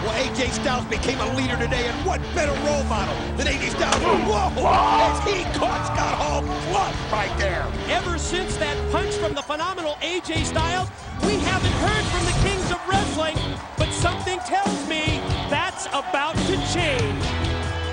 Well, AJ Styles became a leader today, and what better role model than AJ Styles? Whoa! As he caught Scott Hall flush right there. Ever since that punch from the phenomenal AJ Styles, we haven't heard from the kings of wrestling, but something tells me that's about to change.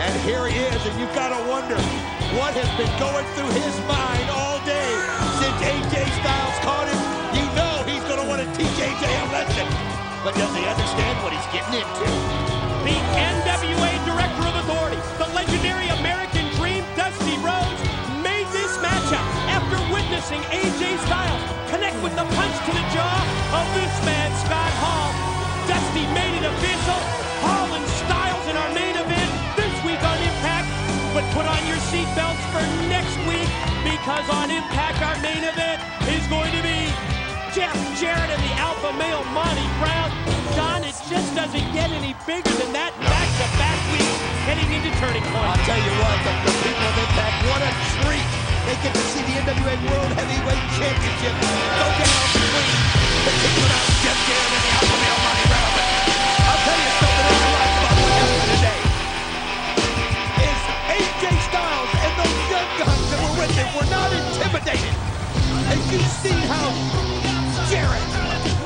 And here he is, and you've got to wonder what has been going through his mind all day since AJ Styles caught him. You know he's going to want to teach AJ a lesson. But does he understand what he's getting into? The NWA Director of Authority, the legendary American Dream, Dusty Rhodes, made this matchup after witnessing AJ Styles connect with the punch to the jaw of this man, Scott Hall. Dusty made it official. Hall and Styles in our main event this week on Impact. But put on your seatbelts for next week, because on Impact our main event is going to be Jeff Jarrett and the alpha male Monty Brown. Don, it just doesn't get any bigger than that back-to-back weeks heading into Turning Point. I'll tell you what, the people of Impact, what a treat. They get to see the NWA World Heavyweight Championship go down between the Kingdom of Jeff Jarrett and the alpha male Monty Brown. But I'll tell you something else I like about what happened today is AJ Styles and those young guns that were with him were not intimidated. As you see how Jarrett,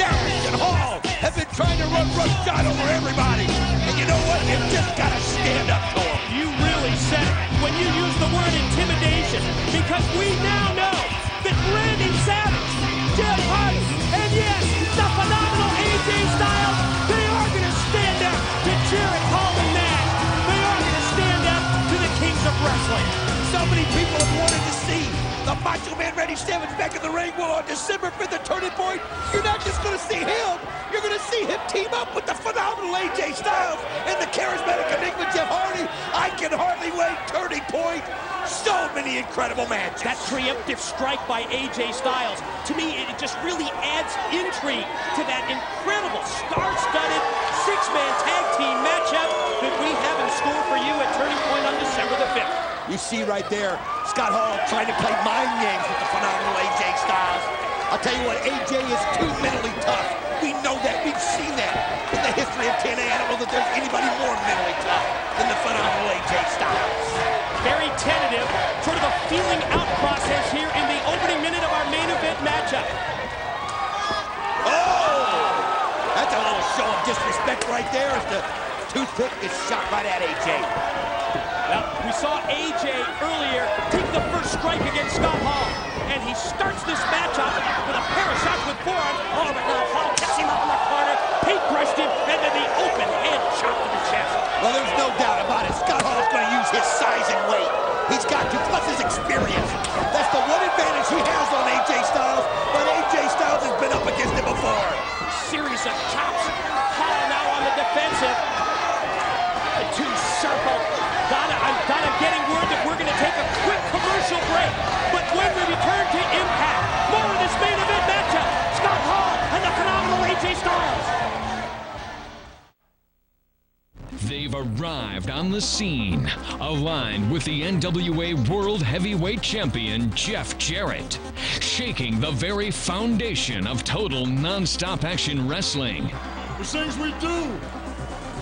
Nash, and Hall have been trying to run roughshod over everybody. And you know what? You've just got to stand up to them. You really said it when you use the word intimidation, because we now know that Randy Savage, Jeff Hardy, and yes, the phenomenal AJ Styles, they are going to stand up to Jarrett, Hall, and Nash. They are going to stand up to the kings of wrestling. So many people have wanted to see the Macho Man Randy Savage back in the ring. Well, on December 5th at Turning Point, you're not just going to see him, you're going to see him team up with the phenomenal AJ Styles and the charismatic enigma Jeff Hardy. I can hardly wait. Turning Point, so many incredible matches. That preemptive strike by AJ Styles, to me, it just really adds intrigue to that incredible star-studded six-man tag team matchup that we have in store for you at Turning Point on December the 5th. You see right there, Scott Hall trying to play mind games with the phenomenal AJ Styles. I'll tell you what, AJ is too mentally tough. We know that. We've seen that in the history of TNA. I don't know that there's anybody more mentally tough than the phenomenal AJ Styles. Very tentative, sort of a feeling out process here in the opening minute of our main event matchup. Oh! That's a little show of disrespect right there as the toothpick is shot right at AJ. Well, we saw AJ earlier take the first strike against Scott Hall, and he starts this matchup with a pair of shots with forearm. Oh, but now Hall gets him up in the corner, paint-brushed him, and then the open hand shot to the chest. Well, there's no doubt about it. Scott Hall's going to use his size and weight. He's got to, plus his experience. That's the one advantage he has on AJ Styles, but AJ Styles has been up against him before. Series of chops. Hall now on the defensive. The two circle. I'm getting word that we're going to take a quick commercial break. But when we return to Impact, more of this main event matchup. Scott Hall and the phenomenal AJ Styles. They've arrived on the scene, aligned with the NWA World Heavyweight Champion Jeff Jarrett, shaking the very foundation of total non-stop action wrestling. The things we do.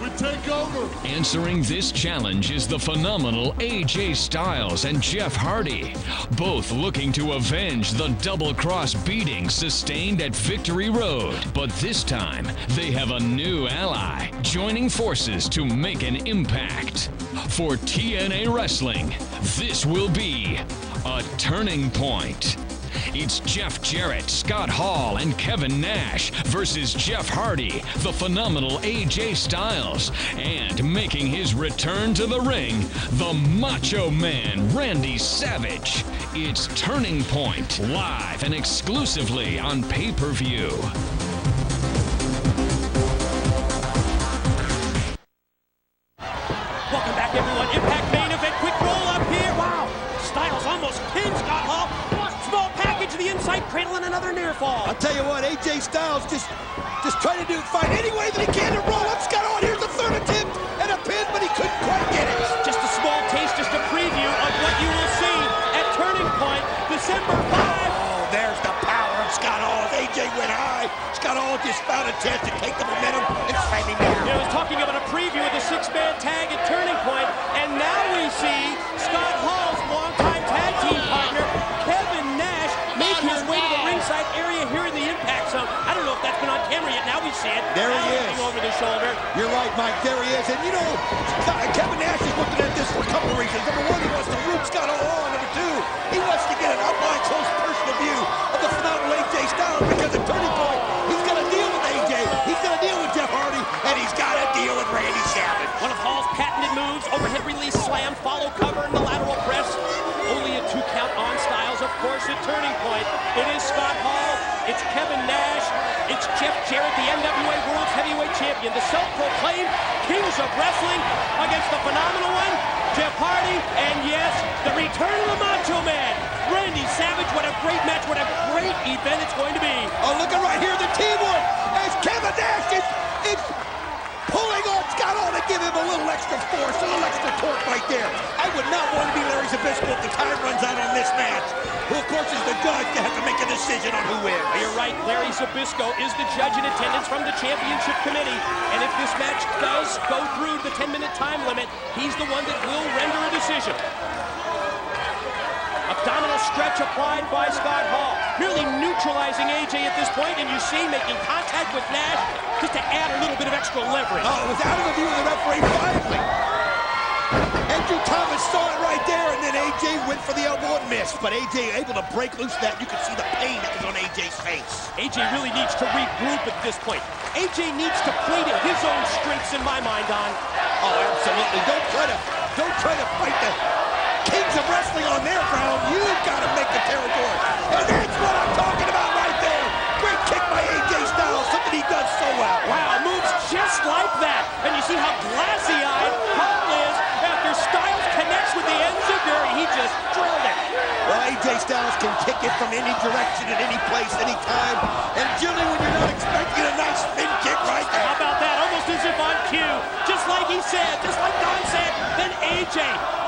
We take over. Answering this challenge is the phenomenal AJ Styles and Jeff Hardy, both looking to avenge the double-cross beating sustained at Victory Road. But this time, they have a new ally, joining forces to make an impact. For TNA Wrestling, this will be a turning point. It's Jeff Jarrett, Scott Hall, and Kevin Nash versus Jeff Hardy, the phenomenal AJ Styles, and making his return to the ring, the Macho Man, Randy Savage. It's Turning Point, live and exclusively on pay-per-view. Welcome back, everyone. Impact main event. Quick roll up here. Wow. Styles almost pinned Scott Hall. Small package to the inside cradle and another near fall. I'll tell you what, AJ Styles just trying to find any way that he can to roll up Scott Hall. Here's the third attempt and a pin, but he couldn't quite get it. Just a small taste, just a preview of what you will see at Turning Point, December 5. Oh, there's the power of Scott Hall. AJ went high. Scott Hall just found a chance to take the momentum and slam him down. You know, I was talking about shoulder. You're right, Mike. There he is. And you know, Kevin Nash is looking at this for a couple of reasons. Number one, he wants to root Scott Hall on. Number two, he wants to get an up-line close personal view of the phenomenal AJ Styles, because at turning point, he's going to deal with AJ, he's going to deal with Jeff Hardy, and he's got to deal with Randy Savage. One of Hall's patented moves, overhead release slam, follow cover in the lateral press. Only a 2 count on Styles, of course, at turning point. It is Scott Hall, it's Kevin Nash, it's Jeff Jarrett, the NWA World Heavyweight Champion, the self-proclaimed Kings of Wrestling, against the phenomenal one, Jeff Hardy, and yes, the return of the Macho Man, Randy Savage. What a great match, what a great event it's going to be. Oh, look at right here, the teamwork, as Kevin Nash is pulling on Scott Hall to give him a little extra force, a little extra torque right there. I would not want to be Larry Zbyszko if the time runs out on this match, who of course is the judge to have to make a decision on who wins. You're right, Larry Zbyszko is the judge in attendance from the championship committee, and if this match does go through the 10-minute time limit, he's the one that will render a decision. Abdominal stretch applied by Scott Hall, nearly neutralizing AJ at this point, and you see making contact with Nash just to add a little bit of extra leverage. Oh, it was out of the view of the referee finally. Andrew Thomas saw it right there, and then AJ went for the elbow and missed, but AJ able to break loose that. You could see the pain that was on AJ's face. AJ really needs to regroup at this point. AJ needs to play to his own strengths, in my mind, Don. Oh, absolutely. Don't try to fight the Kings of Wrestling on their ground. You've got to make the territory. And that's what I'm talking about right there. Great kick by AJ Styles, something he does so well. Wow, moves just like that. And you see how glassy-eyed Hall is after Styles connects with the enziguri. He just drilled it. Well, AJ Styles can kick it from any direction, at any place, any time. And generally when you're not expecting a nice spin kick right there. How about that? Almost as if on cue. Just like he said, just like Don said. Then AJ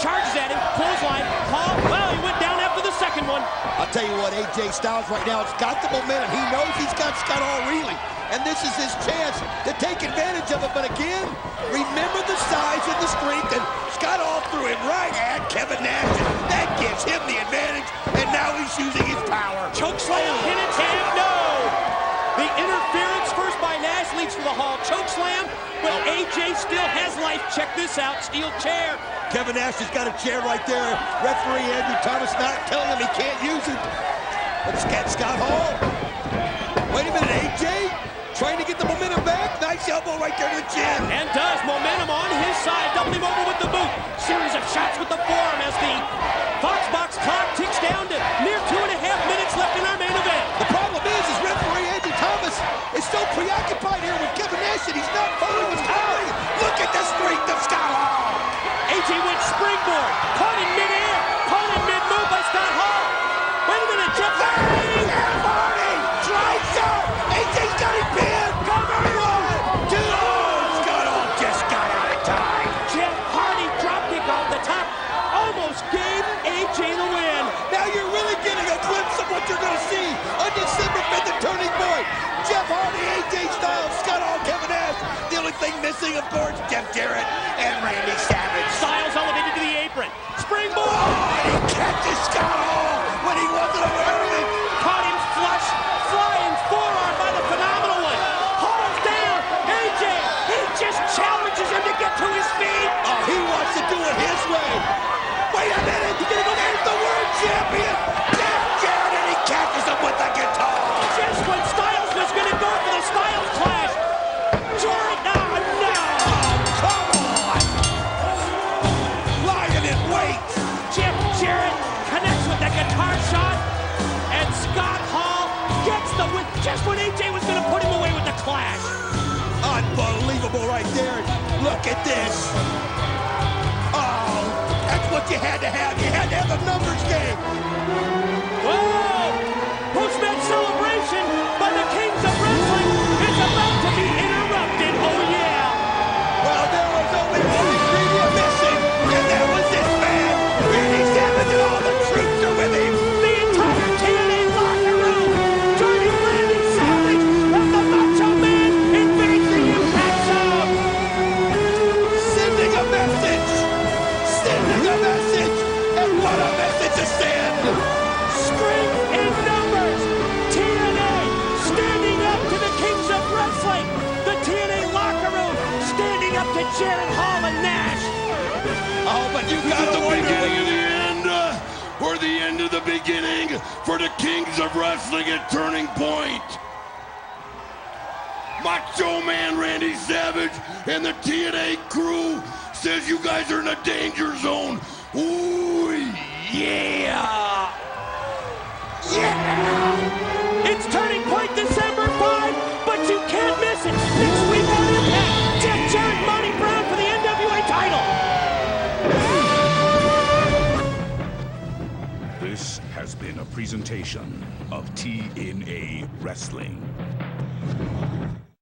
charges at him, pulls line. Hall, well, he went down after the second one. I'll tell you what, AJ Styles right now has got the momentum. He knows he's got Scott Hall reeling, and this is his chance to take advantage of it. But again, remember the size and the strength, and Scott Hall threw him right at Kevin Nash. That gives him the advantage, and now he's using his power. Chokeslam, pin and tag, no! The interference first by Nash leads to the Hall chokeslam, but AJ still has life. Check this out, steel chair. Kevin Nash has got a chair right there. Referee Andrew Thomas not telling him he can't use it. Let's get Scott Hall. Wait a minute, AJ trying to get the momentum back. Nice elbow right there to the chin. And does. Momentum on his side. Double him over with the boot. Series of shots with the forearm as the Fox box clock ticks down to mere 2.5 minutes left in our main event. The problem is referee Andrew Thomas is so preoccupied here with Kevin Nash that he's not following what's happening. Look at the strength of Scott Hall. AJ went springboard. Caught in midair. Caught in mid-move by Scott Hall. Wait a minute, Jeff Hardy. Jeff Hardy drives up. AJ's got him pinned. Cover 1, 2. Scott Hall just got out of time. Jeff Hardy dropkick off the top. Almost gave AJ the win. Now you're really getting a glimpse of what you're going to see on December 5th at Turning Point. Jeff Hardy, AJ Styles, Scott Hall, Kevin Nash. The only thing missing, of course, Jeff Jarrett and Randy Savage. Styles elevated to the apron. Springboard. Oh, and he catches Scott Hall when he wasn't aware of it. Caught him flush. Flying forearm by the phenomenal one. Hall's down. AJ, he just challenges him to get to his feet. Oh, he wants to do it his way. Wait a minute. He's going to go there's the world champion. Jeff Jarrett, and he catches him with the guitar. Just when Styles was going to go for the Styles clash. Jarrett, no. Come on. Lying in wait. Jeff Jarrett connects with the guitar shot. And Scott Hall gets the win just when AJ was going to put him away with the clash. Unbelievable right there. Look at this. Oh, that's what you had to have. You had to have the numbers game. Whoa! Post-match celebration by the Kings of Wrestling is about to be interrupted. Oh, yeah. Well, there was only one ingredient missing, and that was this man. Randy Savage, and all the troops are with him. The entire TNA locker room joining Randy Savage as the Macho Man invades the impact zone. Sending a message. Sending a message. And what a message to send. with Sharon Hall and Nash. Oh, but you Is it gotta the wonder beginning of the end, or the end of the beginning for the Kings of Wrestling at Turning Point? Macho Man Randy Savage and the TNA crew says you guys are in a danger zone. Ooh, yeah! Yeah! It's Turning Point December 5, but you can't miss it. Next week on iMPACT, Jeff Jarrett, Monty Brown for the NWA title. This has been a presentation of TNA Wrestling.